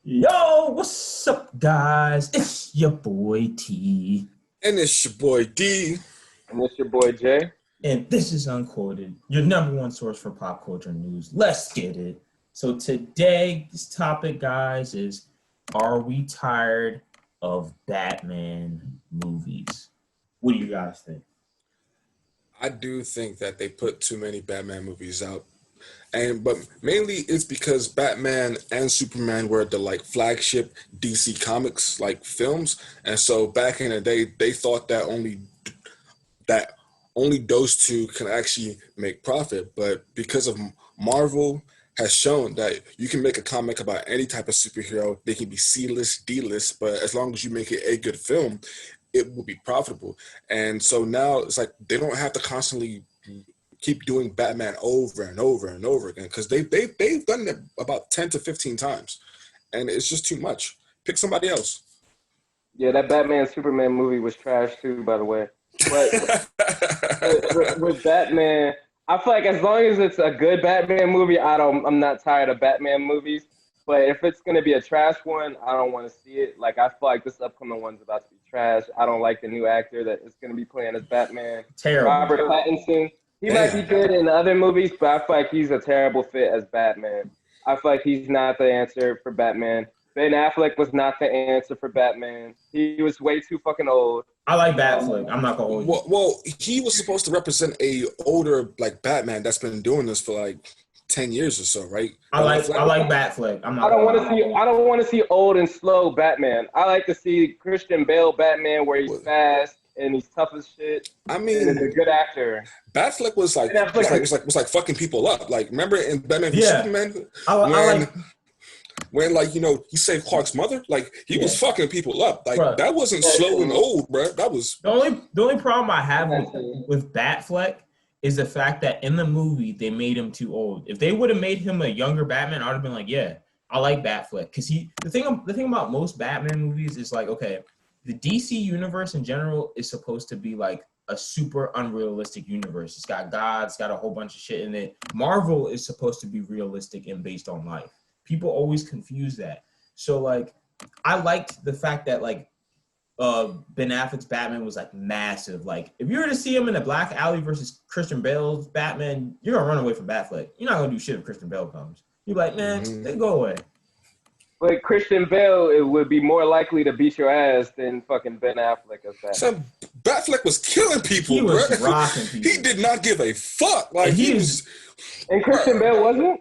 Yo, what's up, guys? It's your boy T, And it's your boy D. And it's your boy Jay. and this is Unquoted, your number one source for pop culture news. Let's get it. So, today's topic, guys, is are we tired of Batman movies? What do you guys think? I do think that they put too many Batman movies out. But mainly it's because Batman and Superman were the like flagship DC Comics like films. And so back in the day they thought that only those two can actually make profit. But because of Marvel has shown that you can make a comic about any type of superhero, they can be C-list, D-list, but as long as you make it a good film, it will be profitable. And so now it's like they don't have to constantly keep doing Batman over and over and over again because they've done it about 10 to 15 times, and it's just too much. Pick somebody else. Yeah, that Batman Superman movie was trash too, by the way. But with Batman, I feel like as long as it's a good Batman movie, I'm not tired of Batman movies. But if it's gonna be a trash one, I don't want to see it. Like I feel like this upcoming one's about to be trash. I don't like the new actor that is gonna be playing as Batman, Terrible. Robert Pattinson. He might be Damn. good in other movies, but I feel like he's a terrible fit as Batman. I feel like he's not the answer for Batman. Ben Affleck was not the answer for Batman. He was way too fucking old. I like Batfleck. I'm not gonna hold you. Well, he was supposed to represent a older like Batman that's been doing this for like 10 years or so, right? I like Batfleck. I'm I not don't gonna want to lie. see. I don't want to see old and slow Batman. I like to see Christian Bale Batman where he's fast and he's tough as shit I and is a mean, good actor. Batfleck was like Ben Affleck, fucking people up. Like remember in Batman v Yeah, Superman I when like. like he saved Clark's mother, like he Yeah, was fucking people up. Like bro. that wasn't slow and old, bro. That was The only problem I have with Batfleck is the fact that in the movie they made him too old. If they would have made him a younger Batman, I'd have been like, yeah, I like Batfleck because the thing about most Batman movies is like, okay, the DC universe in general is supposed to be like a super unrealistic universe. It's got gods, got a whole bunch of shit in it. Marvel is supposed to be realistic and based on life. People always confuse that. So like, I liked the fact that like Ben Affleck's Batman was like massive. Like if you were to see him in a Black Alley versus Christian Bale's Batman, you're gonna run away from Batfleck. You're not gonna do shit if Christian Bale comes. You're like, man, mhm. they go away. but Christian Bale it would be more likely to beat your ass than fucking Ben Affleck as Batman. Some Batfleck was killing He people, bro. was rocking He people. did not give a fuck. Like And he he was is And Christian Bale wasn't.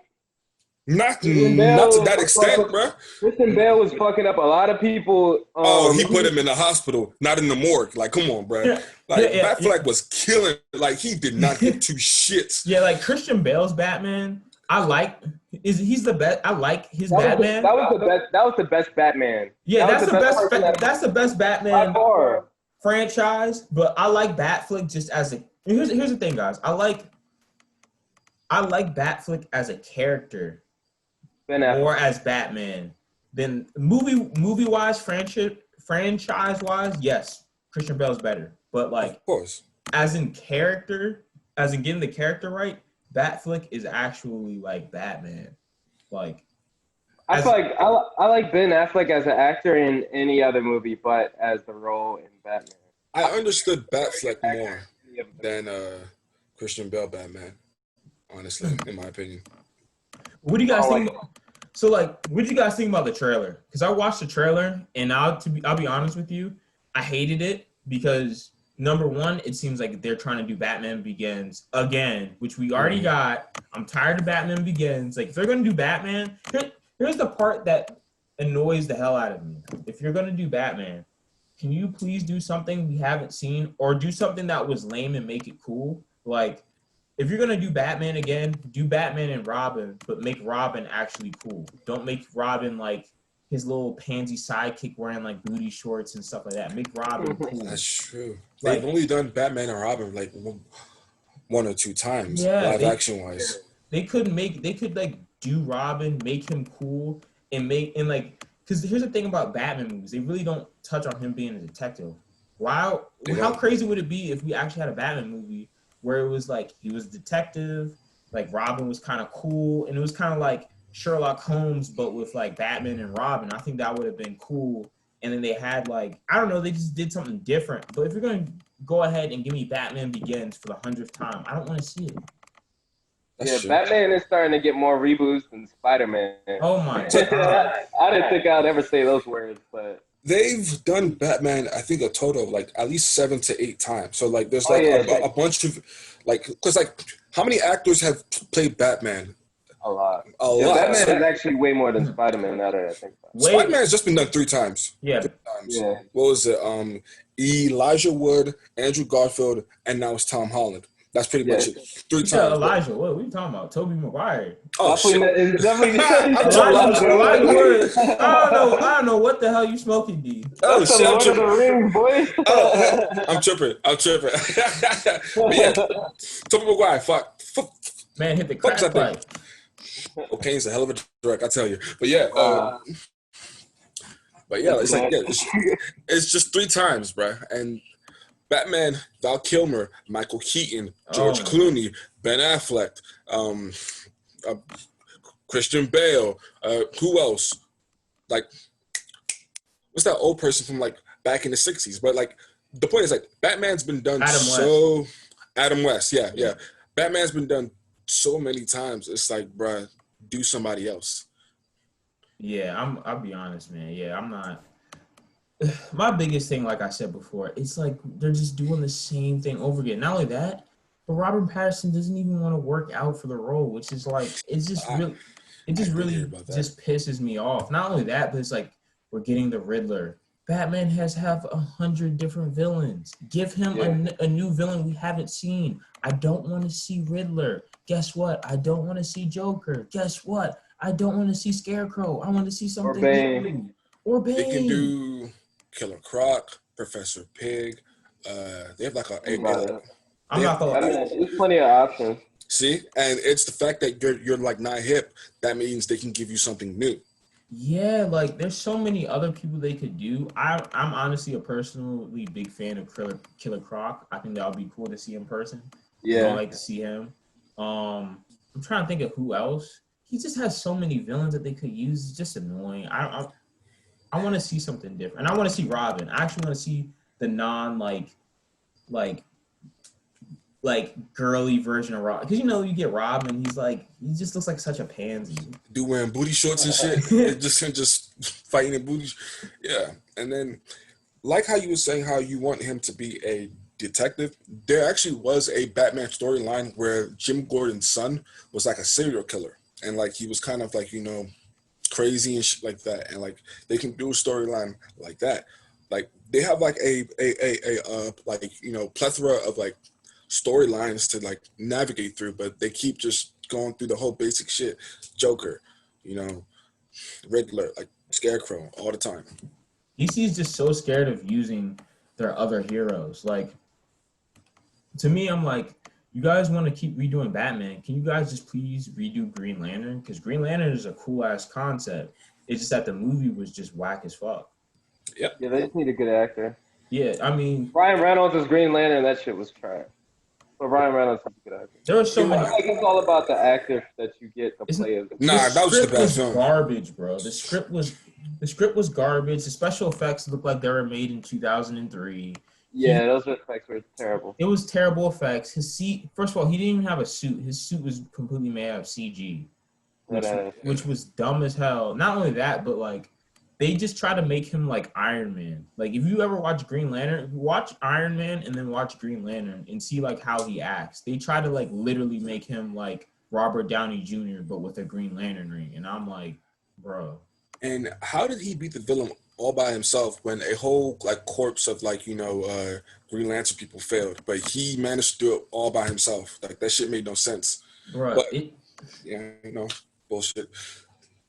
not Christian not to Bale that was extent, fucking. bro. Christian Bale was fucking up a lot of people. Oh, he put him in the hospital, not in the morgue. Like, come on, bro. yeah, yeah, Like yeah, Batfleck was killing. Like he did not yeah. give two shits. Yeah, like Christian Bale's Batman. I like he's the best. I like his That was Batman. the best. That was the best Batman. Yeah, That was that's the best. person that That's the best by Batman far. franchise. But I like Batflick just as a. Here's the thing, guys. I like Batflick as a character Ben Affleck. more as Batman than movie wise, franchise wise. Yes, Christian Bale's better. But like Of course. as in character, as in getting the character right, Batflick is actually like Batman. Like I as feel like I like Ben Affleck as an actor in any other movie, but as the role in Batman. I understood Batfleck more Any of them. than Christian Bale Batman, honestly, in my opinion. what do you guys Oh, think? So like, what did you guys think about the trailer? Because I watched the trailer and I'll be honest with you, I hated it because number one, it seems like they're trying to do Batman Begins again, which we already Mhm. got. I'm tired of Batman Begins. Like if they're gonna do Batman, here's the part that annoys the hell out of me. If you're gonna do Batman, can you please do something we haven't seen or do something that was lame and make it cool? Like if you're gonna do Batman again, do Batman and Robin, but make Robin actually cool. Don't make Robin like his little pansy sidekick wearing like booty shorts and stuff like that. Make Robin cool. That's true. Like They've only done Batman and Robin like one or two times, yeah, live action wise. they could like do Robin, make him cool, and like because here's the thing about Batman movies, they really don't touch on him being a detective. Wow, They how don't. crazy would it be if we actually had a Batman movie where it was like he was a detective, like Robin was kind of cool, and it was kind of like Sherlock Holmes, but with like Batman and Robin. I think that would have been cool. And then they had like, I don't know, they just did something different. But if you're gonna go ahead and give me Batman Begins for the 100th time, I don't want to see it. That's true. Batman is starting to get more reboots than Spider-Man. Oh my God. I didn't think I'd ever say those words, but they've done Batman, I think, a total of like at least 7 to 8 times. So like, there's like a bunch of like, because like, how many actors have played Batman? A lot. A lot. Batman is actually way more than Spider-Man. Now that I think about it. Spider-Man has just been done 3 times. Yeah. 3 times. Yeah. What was it? Elijah Wood, Andrew Garfield, and now it's Tom Holland. That's pretty much it. 3 times. Elijah, what are you talking about? Tobey Maguire. Oh shit! Elijah Wood. I don't know what the hell you smoking, D. Oh shit! Lord of the Rings, boy. I'm tripping. But yeah, Tobey Maguire. Fuck. Man, hit the crack pipe. Cocaine's a hell of a drug, I tell you. But yeah, it's like it's just 3 times, bro. And Batman, Val Kilmer, Michael Keaton, George Clooney, Ben Affleck, Christian Bale. Who else? Like, what's that old person from like back in the 60s? But like, the point is like, Batman's been done Adam West, yeah. Batman's been done so many times. It's like, bruh, do somebody else. Yeah, I'll be honest, man. Yeah, I'm not. My biggest thing, like I said before, it's like they're just doing the same thing over again. Not only that, but Robert Pattinson doesn't even want to work out for the role, which is like, it's just really just pisses me off. Not only that, but it's like we're getting the Riddler. Batman has 100 different villains. Give him a new villain we haven't seen. I don't want to see Riddler. Guess what? I don't want to see Joker. Guess what? I don't want to see Scarecrow. I want to see something new. Or Bane. They can do Killer Croc, Professor Pig. They have like there's plenty of options. See, and it's the fact that you're like not hip. That means they can give you something new. Yeah, like there's so many other people they could do. I'm honestly a personally big fan of Killer Croc. I think that would be cool to see in person. Yeah, I'd like to see him. I'm trying to think of who else. He just has so many villains that they could use. It's just annoying. I want to see something different, and I want to see Robin. I actually want to see the non like girly version of Robin, because you get Robin. He just looks like such a pansy. Dude wearing booty shorts and shit, just fighting in booty. Yeah, and then like how you were saying how you want him to be a detective. There actually was a Batman storyline where Jim Gordon's son was like a serial killer, and like he was kind of like crazy and shit like that, and like they can do a storyline like that. Like they have like a plethora of like storylines to like navigate through, but they keep just going through the whole basic shit. Joker, Riddler, like Scarecrow all the time. DC is just so scared of using their other heroes. Like, to me, I'm like, you guys want to keep redoing Batman? Can you guys just please redo Green Lantern? Because Green Lantern is a cool ass concept. It's just that the movie was just whack as fuck. Yep. Yeah, they just need a good actor. Yeah, I mean, Ryan Reynolds as Green Lantern, that shit was trash. But Ryan Reynolds is a good actor. There were so many. I think it's all about the actor that you get to play as. That was the best film. Garbage, bro. The script was garbage. The special effects looked like they were made in 2003. Yeah, those effects were terrible. It was terrible effects. First of all, he didn't even have a suit. His suit was completely made out of CG, which was dumb as hell. Not only that, but like they just try to make him like Iron Man. Like if you ever watch Green Lantern, watch Iron Man and then watch Green Lantern and see like how he acts. They try to like literally make him like Robert Downey Jr. but with a Green Lantern ring, and I'm like, bro. And how did he beat the villain all by himself when a whole like corpse of like Green Lantern people failed, but he managed to do it all by himself? Like that shit made no sense. Right. But, bullshit.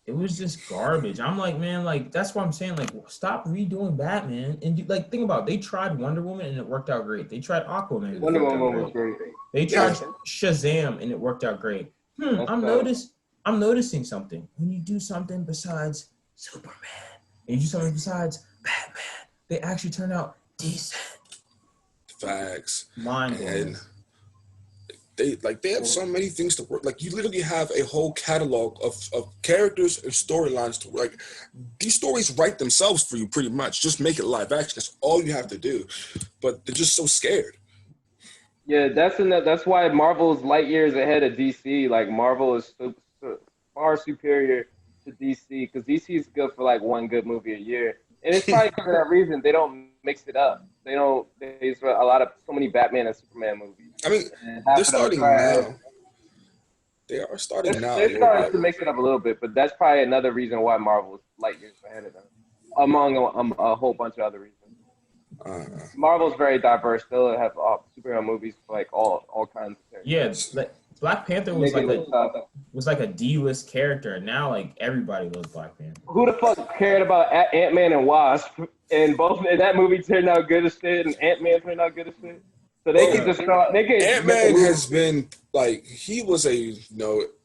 It was just garbage. I'm like, man, like that's what I'm saying. Like, stop redoing Batman and think about it. They tried Wonder Woman and it worked out great. They tried Aquaman. Wonder Woman was great. They tried Shazam and it worked out great. I'm noticing something. When you do something besides Superman and you do something besides Batman, they actually turn out decent. Facts. Mind blowing. And they have so many things to work. Like you literally have a whole catalog of characters and storylines to like. These stories write themselves for you pretty much. Just make it live action. That's all you have to do. But they're just so scared. Yeah, that's why Marvel's light years ahead of DC. Like Marvel is far superior to DC because DC is good for like one good movie a year, and it's probably for that reason they don't mix it up. They don't. There's so many Batman and Superman movies. I mean, they're starting now. They are starting now. They're starting to mix it up a little bit, but that's probably another reason why Marvel is light years ahead of them, among a whole bunch of other reasons. Marvel's very diverse. They'll have superhero movies for like all kinds of characters. Yeah, like Black Panther was like a D-list character, and now like everybody loves Black Panther. Who the fuck cared about Ant-Man and Wasp? And both that movie turned out good as shit, and Ant-Man turned out good as shit. So they can just start. Ant-Man has been like he was a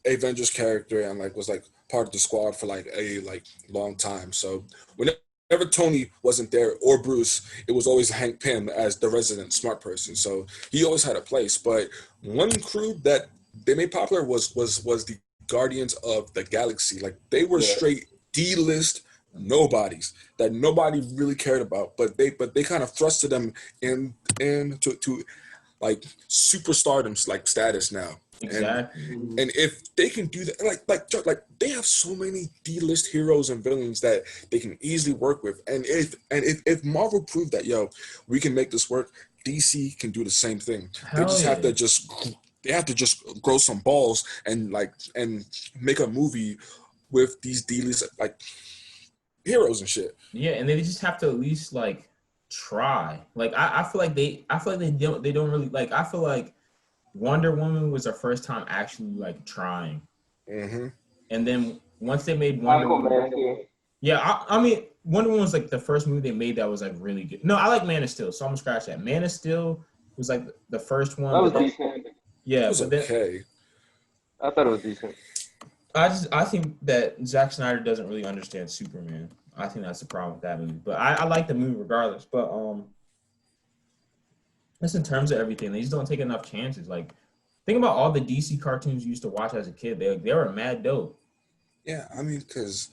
Avengers character and like was like part of the squad for like a long time. So whenever Tony wasn't there or Bruce, it was always Hank Pym as the resident smart person. So he always had a place. But one crew that they made popular was the Guardians of the Galaxy. Like they were straight D-list nobodies that nobody really cared about, but they kind of thrusted them into like superstardom's like status now. Exactly. And if they can do that, like they have so many D-list heroes and villains that they can easily work with. And if Marvel proved that we can make this work, DC can do the same thing. They have to just grow some balls and make a movie with these D-list like heroes and shit. Yeah, and they just have to at least like try. Like I feel like they don't really like. I feel like Wonder Woman was their first time actually like trying. Mm-hmm. And then once they made Wonder Woman, I mean Wonder Woman was like the first movie they made that was like really good. No, I like Man of Steel, so I'm gonna scratch that. Man of Steel was like the first one. That was decent. Yeah, it was okay. I thought it was decent. I think that Zack Snyder doesn't really understand Superman. I think that's the problem with that movie. But I like the movie regardless. But just in terms of everything, they just don't take enough chances. Like think about all the DC cartoons you used to watch as a kid. They were mad dope. Yeah, I mean, because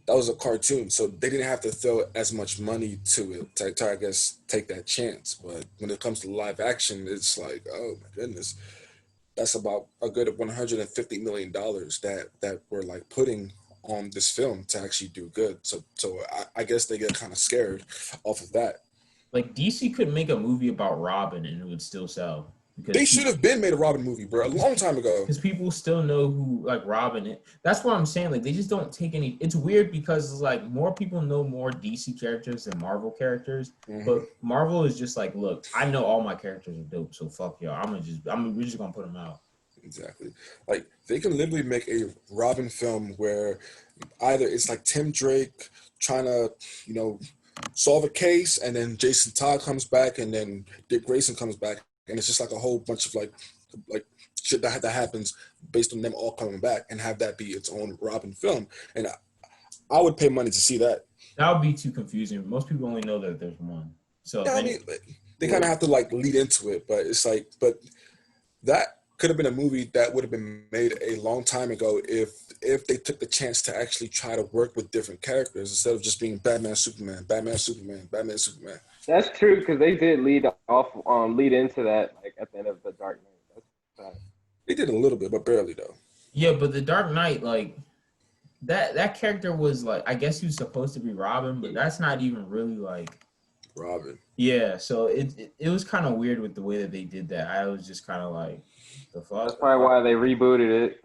that was a cartoon, so they didn't have to throw as much money to it to I guess take that chance. But when it comes to live action, it's like, oh my goodness. That's about a good $150 million that we're like putting on this film to actually do good. So I guess they get kind of scared off of that. Like DC could make a movie about Robin and it would still sell. Because they should have been made a Robin movie, bro, a long time ago. Because people still know who like Robin is. That's what I'm saying. Like they just don't take any. It's weird because it's like more people know more DC characters than Marvel characters. Mm-hmm. But Marvel is just like, look, I know all my characters are dope, so fuck y'all. We're just gonna put them out. Exactly. Like they can literally make a Robin film where either it's like Tim Drake trying to, solve a case, and then Jason Todd comes back, and then Dick Grayson comes back. And it's just like a whole bunch of like shit that happens based on them all coming back, and have that be its own Robin film. And I would pay money to see that. That would be too confusing. Most people only know that there's one. So yeah, I mean, they kind of have to like lead into it, but it's like, but that could have been a movie that would have been made a long time ago if they took the chance to actually try to work with different characters instead of just being Batman, Superman, Batman, Superman, Batman, Superman. That's true because they did lead into that like at the end of the Dark Knight. They did a little bit, but barely though. Yeah, but the Dark Knight, like that character was like, I guess he was supposed to be Robin, but that's not even really like Robin. Yeah, so it was kind of weird with the way that they did that. I was just kind of like, the fuck. That's probably why they rebooted it.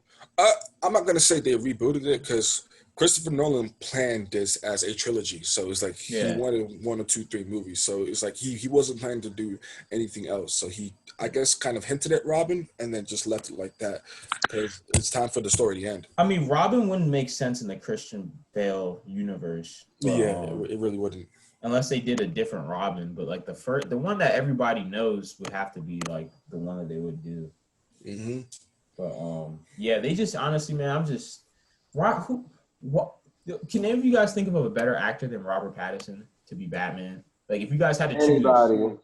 I'm not gonna say they rebooted it because Christopher Nolan planned this as a trilogy, so it's like he wanted 1 or 2, 3 movies. So it's like he wasn't planning to do anything else. So he, I guess, kind of hinted at Robin and then just left it like that because it's time for the story to end. I mean, Robin wouldn't make sense in the Christian Bale universe. But, it really wouldn't. Unless they did a different Robin, but like the one that everybody knows would have to be like the one that they would do. Mm-hmm. But they just honestly, man, what can any of you guys think of a better actor than Robert Pattinson to be Batman? Like if you guys had to choose anybody,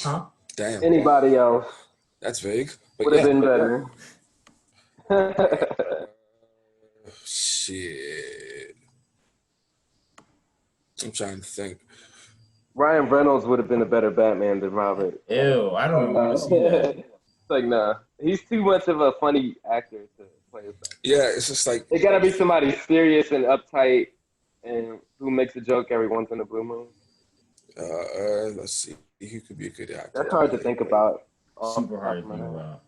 huh? Damn. Anybody else? That's vague. But Would have yeah, been better. shit. I'm trying to think. Ryan Reynolds would have been a better Batman than Robert. Ew, I don't even want to see that. It's like, nah. He's too much of a funny actor to play as Batman. Yeah, it's just like It gotta be somebody serious and uptight and who makes a joke every once in a blue moon. let's see. He could be a good actor. That's hard to think about. Super hard to think about.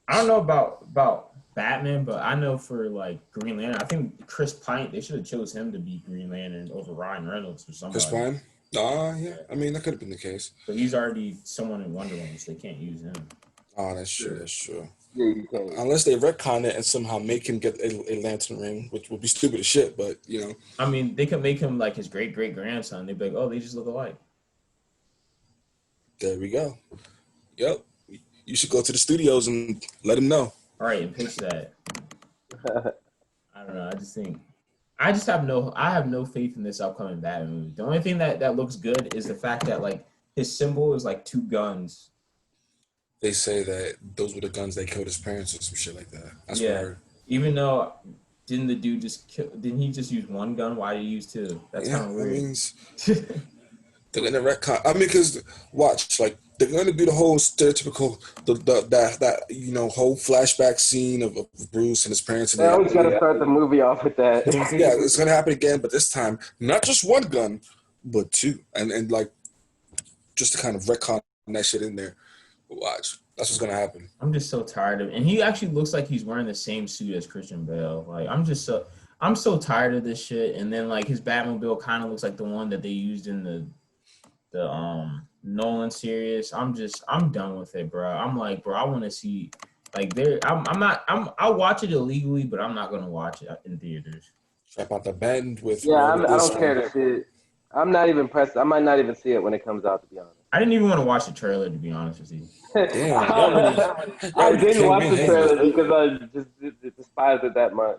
I don't know about Batman, but I know for like Green Lantern, I think Chris Pine, they should have chose him to be Green Lantern over Ryan Reynolds or somebody. Chris Pine? Yeah. I mean, that could have been the case. But he's already someone in Wonder Woman, so they can't use him. Oh, that's true. That's true. Yeah, you can. Unless they retcon it and somehow make him get a lantern ring, which would be stupid as shit, but you know. I mean, they could make him like his great grandson. They'd be like, oh, they just look alike. There we go. Yep. You should go to the studios and let him know. All right, and pitch that. I don't know. I have no faith in this upcoming Batman movie. The only thing that looks good is the fact that like his symbol is like two guns. They say that those were the guns that killed his parents or some shit like that. That's what I heard. Even though didn't he just use one gun? Why did he use two? That's kind of weird. I mean, they're gonna retcon. I mean, because watch, like they're gonna do the whole stereotypical that whole flashback scene of Bruce and his parents. And I was gonna start the movie off with that. Yeah, it's gonna happen again, but this time not just one gun, but two, and like just to kind of retcon that shit in there. Watch, that's what's gonna happen. I'm just so tired of it. And he actually looks like he's wearing the same suit as Christian Bale. Like I'm so tired of this shit. And then like his Batmobile kind of looks like the one that they used in the Nolan series. I'm done with it, bro. I'm like, bro, I want to see like I'll watch it illegally, but I'm not gonna watch it in theaters. Trap out the band with I don't care to see it. I'm not even pressed. I might not even see it when it comes out, to be honest. I didn't even want to watch the trailer, to be honest with you. Damn, I didn't watch the trailer because I just despised it that much.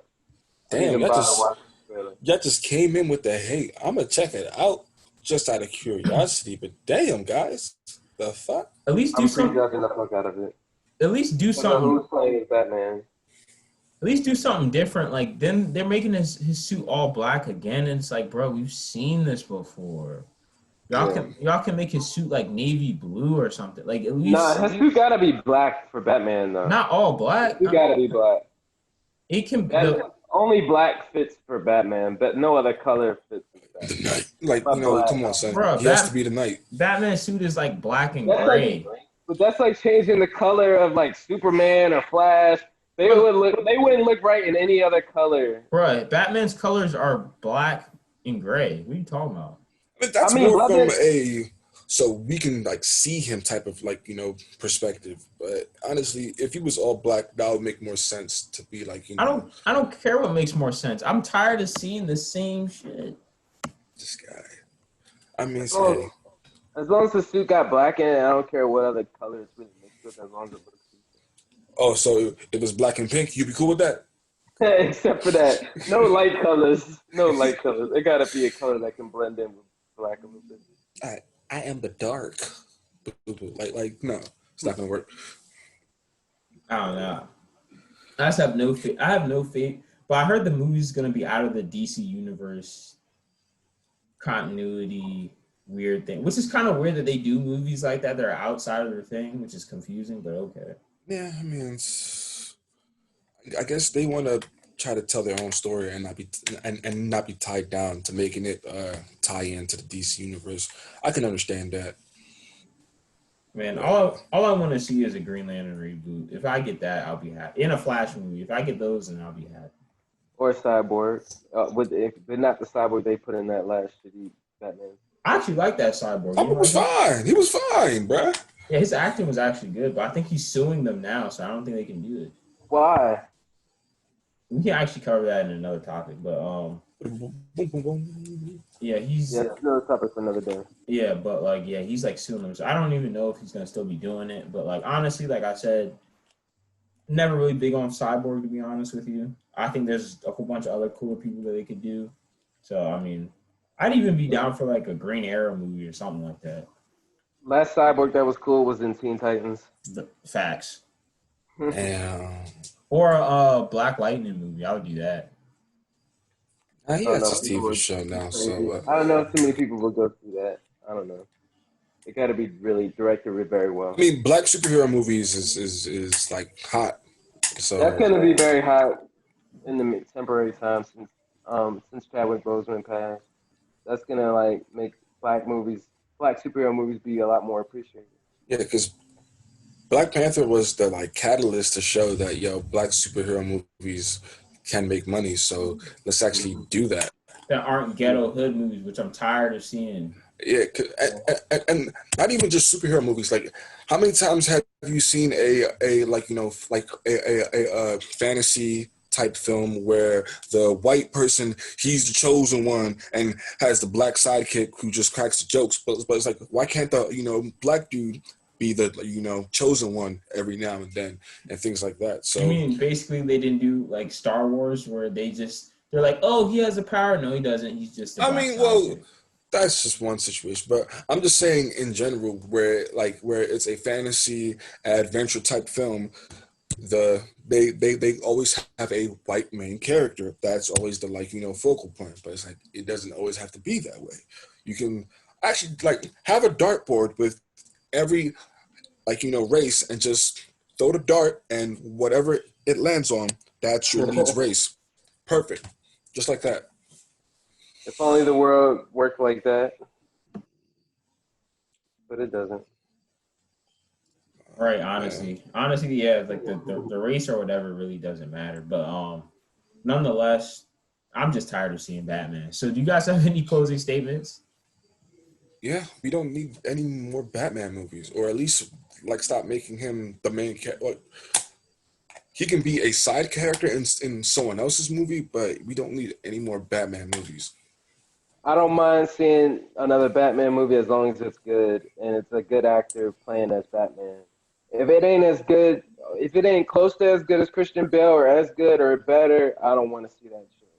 Damn, y'all just came in with the hate. I'm gonna check it out just out of curiosity, but damn, guys, the fuck. At least do something. The fuck out of it. At least do something. Who's playing Batman? At least do something different. Like then they're making his suit all black again, and it's like, bro, we've seen this before. Y'all can make his suit like navy blue or something. Like at least. Nah, his suit gotta be black for Batman though. Not all black. It gotta be black. It can. Only black fits for Batman, but no other color fits for Batman. The night, like come on, son. Bro, he has to be the night. Batman's suit is like black and gray. But that's like changing the color of like Superman or Flash. They wouldn't look right in any other color. Bro, Batman's colors are black and gray. What are you talking about? But that's more from so we can like see him type of like perspective. But honestly, if he was all black, that would make more sense to be like I don't care what makes more sense. I'm tired of seeing the same shit. This guy. I mean, as long as the suit got black in it, I don't care what other color it's really mixed with, as long as it looks decent. Oh, so if it was black and pink, you'd be cool with that? Except for that, no light colors. No light colors. It gotta be a color that can blend in with black a little bit. I am the dark. Like no, it's not gonna work. I don't know. I just have no faith. I have no faith. But I heard the movie's gonna be out of the DC universe continuity weird thing, which is kind of weird that they do movies like that are outside of their thing, which is confusing, but okay. Yeah, I mean, I guess they want to try to tell their own story and not be tied down to making it tie into the DC universe. I can understand that. Man, all I want to see is a Green Lantern reboot. If I get that, I'll be happy. In a Flash movie, if I get those, then I'll be happy. Or Cyborg, if they're not the Cyborg they put in that last shitty Batman. I actually like that Cyborg. Cyborg was fine. He was fine, bro. Yeah, his acting was actually good, but I think he's suing them now, so I don't think they can do it. Why? We can actually cover that in another topic, but he's that's another topic for another day. Yeah, but he's like suing them, so I don't even know if he's gonna still be doing it. But like honestly, like I said, never really big on Cyborg, to be honest with you. I think there's a whole bunch of other cooler people that they could do. So I mean, I'd even be down for like a Green Arrow movie or something like that. Last Cyborg that was cool was in Teen Titans. The facts. And Or Black Lightning movie. I would do that. he I don't has know. his People TV would show be now, crazy. so I don't know if too many people would go through that. I don't know. It got to be really directed very I well. mean, black superhero movies is like hot. That's So gonna be very hot in the temporary time since Chadwick Boseman passed. That's gonna like make black superhero movies be a lot more appreciated. yeah, because Black Panther was the like catalyst to show that black superhero movies can make money. So let's actually Mhm. do that. That aren't Yeah. ghetto hood movies, which I'm tired of seeing. Yeah, and not even just superhero movies. Like, how many times have you seen a like like a fantasy type film where the white person, he's the chosen one and has the black sidekick who just cracks the jokes, but it's like, why can't the black dude be the chosen one every now and then and things like that. You So mean basically they didn't do like Star Wars where they're like, oh, he has a power. No, he doesn't. He's just a I black mean, well, sidekick. that's just one situation, but I'm just saying in general, where it's a fantasy adventure type film, they always have a white main character. That's always the focal point. But it's like it doesn't always have to be that way. You can actually like have a dartboard with every race and just throw the dart and whatever it lands on, that's your lead's race. Perfect, just like that. If only the world worked like that, but it doesn't. Right, Man. honestly, yeah, like the race or whatever really doesn't matter. But nonetheless, I'm just tired of seeing Batman. So do you guys have any closing statements? Yeah, we don't need any more Batman movies, or at least like stop making him the main character. Like, he can be a side character in someone else's movie, but we don't need any more Batman movies. I don't mind seeing another Batman movie as long as it's good and it's a good actor playing as Batman. If it ain't as good, if it ain't close to as good as Christian Bale or as good or better, I don't want to see that shit.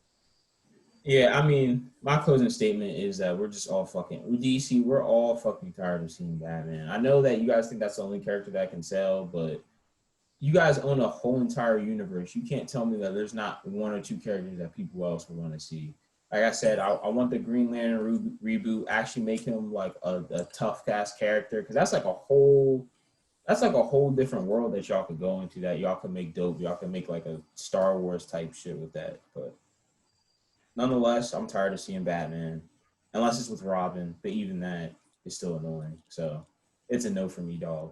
Yeah, I mean, my closing statement is that we're just all fucking with DC. We're all fucking tired of seeing Batman. I know that you guys think that's the only character that can sell, but you guys own a whole entire universe. You can't tell me that there's not one or two characters that people else would want to see. Like I said, I want the Green Lantern reboot. Actually, make him like a tough cast character because that's like a whole different world that y'all could go into. That y'all could make dope. Y'all could make like a Star Wars type shit with that. But nonetheless, I'm tired of seeing Batman, unless it's with Robin. But even that is still annoying. So it's a no for me, dog.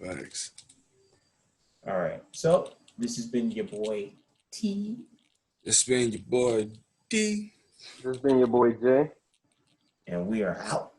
Thanks. All right. So this has been your boy T, It's been your boy D. This has been your boy Jay. and we are out.